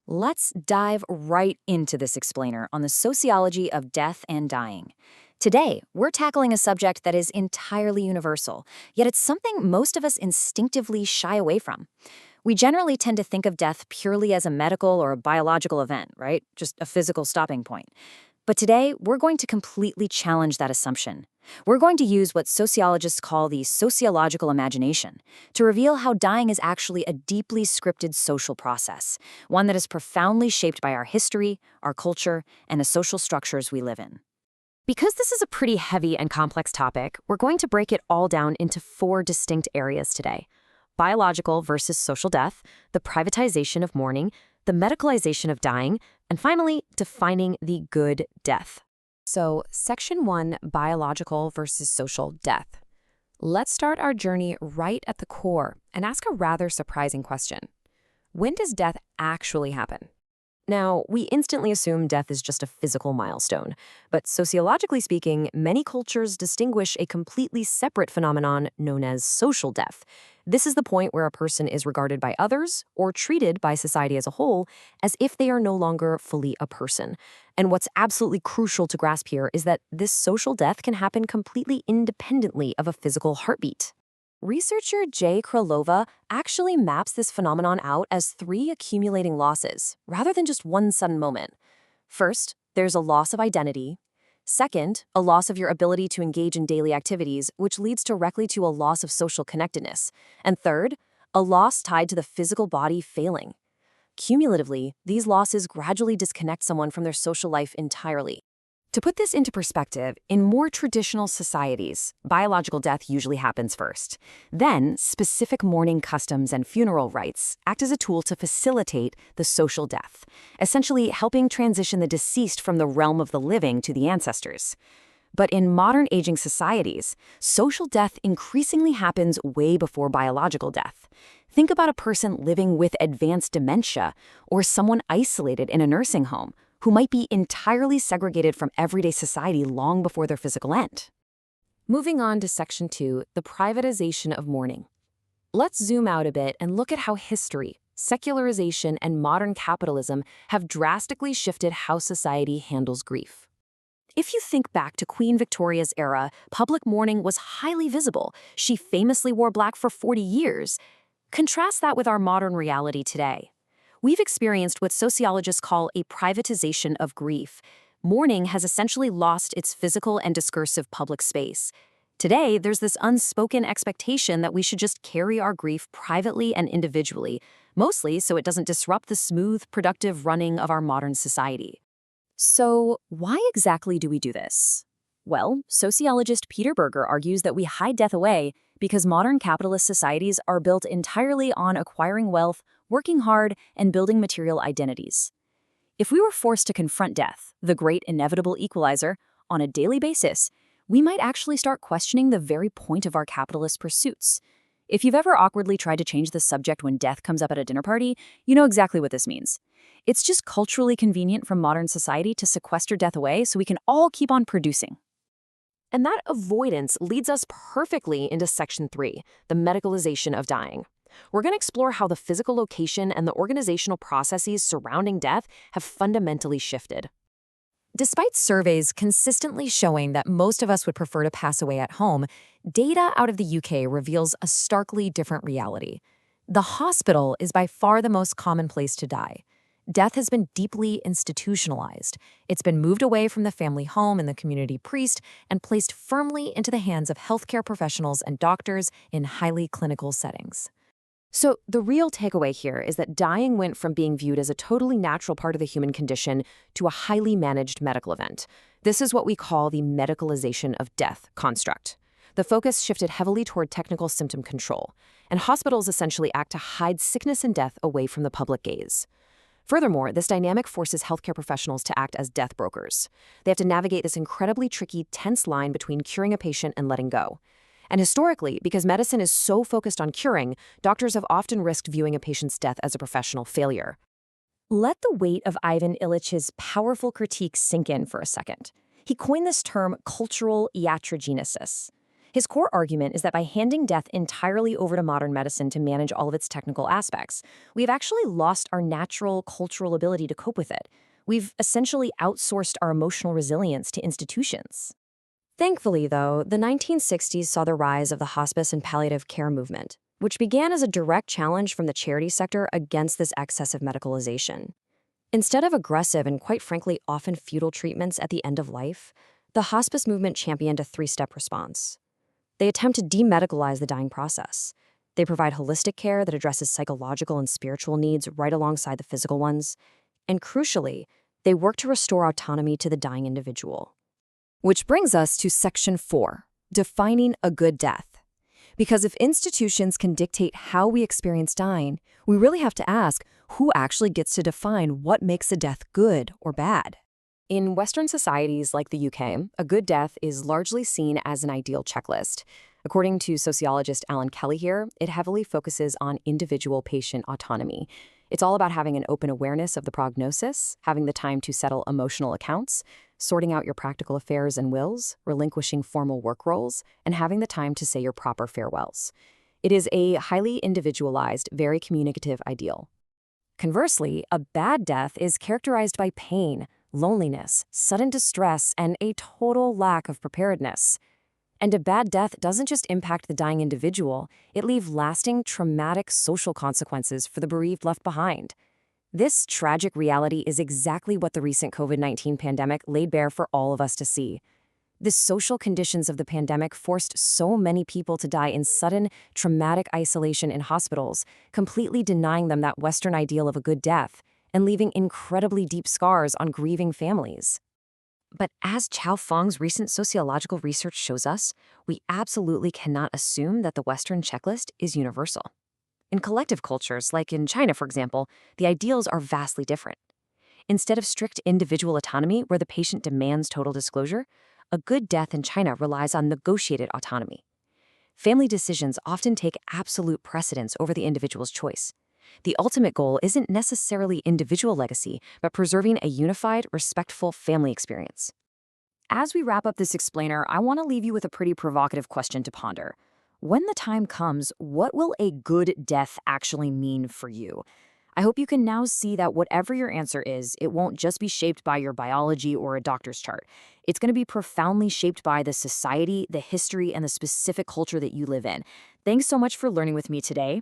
Let's dive right into this explainer on the sociology of death and dying. Today, we're tackling a subject that is entirely universal, yet it's something most of us instinctively shy away from. We generally tend to think of death purely as a medical or a biological event, right? Just a physical stopping point. But today, we're going to completely challenge that assumption. We're going to use what sociologists call the sociological imagination to reveal how dying is actually a deeply scripted social process, one that is profoundly shaped by our history, our culture, and the social structures we live in. Because this is a pretty heavy and complex topic, we're going to break it all down into four distinct areas today: biological versus social death, the privatization of mourning, the medicalization of dying, and finally, defining the good death. So, Section 1, biological versus social death. Let's start our journey right at the core and ask a rather surprising question. When does death actually happen? Now, we instantly assume death is just a physical milestone, but sociologically speaking, many cultures distinguish a completely separate phenomenon known as social death. This is the point where a person is regarded by others, or treated by society as a whole, as if they are no longer fully a person. And what's absolutely crucial to grasp here is that this social death can happen completely independently of a physical heartbeat. Researcher Jay Kralova actually maps this phenomenon out as three accumulating losses, rather than just one sudden moment. First, there's a loss of identity. Second, a loss of your ability to engage in daily activities, which leads directly to a loss of social connectedness. And third, a loss tied to the physical body failing. Cumulatively, these losses gradually disconnect someone from their social life entirely. To put this into perspective, in more traditional societies, biological death usually happens first. Then, specific mourning customs and funeral rites act as a tool to facilitate the social death, essentially helping transition the deceased from the realm of the living to the ancestors. But in modern aging societies, social death increasingly happens way before biological death. Think about a person living with advanced dementia or someone isolated in a nursing home, who might be entirely segregated from everyday society long before their physical end. Moving on to Section 2, the privatization of mourning. Let's zoom out a bit and look at how history, secularization, and modern capitalism have drastically shifted how society handles grief. If you think back to Queen Victoria's era, public mourning was highly visible. She famously wore black for 40 years. Contrast that with our modern reality today. We've experienced what sociologists call a privatization of grief. Mourning has essentially lost its physical and discursive public space. Today, there's this unspoken expectation that we should just carry our grief privately and individually, mostly so it doesn't disrupt the smooth, productive running of our modern society. So, why exactly do we do this? Well, sociologist Peter Berger argues that we hide death away because modern capitalist societies are built entirely on acquiring wealth, working hard, and building material identities. If we were forced to confront death, the great inevitable equalizer, on a daily basis, we might actually start questioning the very point of our capitalist pursuits. If you've ever awkwardly tried to change the subject when death comes up at a dinner party, you know exactly what this means. It's just culturally convenient from modern society to sequester death away so we can all keep on producing. And that avoidance leads us perfectly into Section 3, the medicalization of dying. We're going to explore how the physical location and the organizational processes surrounding death have fundamentally shifted. Despite surveys consistently showing that most of us would prefer to pass away at home, data out of the UK reveals a starkly different reality. The hospital is by far the most common place to die. Death has been deeply institutionalized. It's been moved away from the family home and the community priest and placed firmly into the hands of healthcare professionals and doctors in highly clinical settings. So the real takeaway here is that dying went from being viewed as a totally natural part of the human condition to a highly managed medical event. This is what we call the medicalization of death construct. The focus shifted heavily toward technical symptom control, and hospitals essentially act to hide sickness and death away from the public gaze. Furthermore, this dynamic forces healthcare professionals to act as death brokers. They have to navigate this incredibly tricky, tense line between curing a patient and letting go. And historically, because medicine is so focused on curing, doctors have often risked viewing a patient's death as a professional failure. Let the weight of Ivan Illich's powerful critique sink in for a second. He coined this term cultural iatrogenesis. His core argument is that by handing death entirely over to modern medicine to manage all of its technical aspects, we've actually lost our natural cultural ability to cope with it. We've essentially outsourced our emotional resilience to institutions. Thankfully, though, the 1960s saw the rise of the hospice and palliative care movement, which began as a direct challenge from the charity sector against this excessive medicalization. Instead of aggressive and, quite frankly, often futile treatments at the end of life, the hospice movement championed a three-step response. They attempt to demedicalize the dying process. They provide holistic care that addresses psychological and spiritual needs right alongside the physical ones. And crucially, they work to restore autonomy to the dying individual. Which brings us to Section 4, defining a good death. Because if institutions can dictate how we experience dying, we really have to ask who actually gets to define what makes a death good or bad. In Western societies like the UK, a good death is largely seen as an ideal checklist. According to sociologist Alan Kelly here, it heavily focuses on individual patient autonomy. It's all about having an open awareness of the prognosis, having the time to settle emotional accounts, sorting out your practical affairs and wills, relinquishing formal work roles, and having the time to say your proper farewells. It is a highly individualized, very communicative ideal. Conversely, a bad death is characterized by pain, loneliness, sudden distress, and a total lack of preparedness. And a bad death doesn't just impact the dying individual, it leaves lasting, traumatic social consequences for the bereaved left behind. This tragic reality is exactly what the recent COVID-19 pandemic laid bare for all of us to see. The social conditions of the pandemic forced so many people to die in sudden, traumatic isolation in hospitals, completely denying them that Western ideal of a good death, and leaving incredibly deep scars on grieving families. But as Chao Feng's recent sociological research shows us, we absolutely cannot assume that the Western checklist is universal. In collective cultures, like in China, for example, the ideals are vastly different. Instead of strict individual autonomy where the patient demands total disclosure, a good death in China relies on negotiated autonomy. Family decisions often take absolute precedence over the individual's choice. The ultimate goal isn't necessarily individual legacy, but preserving a unified, respectful family experience. As we wrap up this explainer, I want to leave you with a pretty provocative question to ponder. When the time comes, what will a good death actually mean for you? I hope you can now see that whatever your answer is, it won't just be shaped by your biology or a doctor's chart. It's going to be profoundly shaped by the society, the history, and the specific culture that you live in. Thanks so much for learning with me today.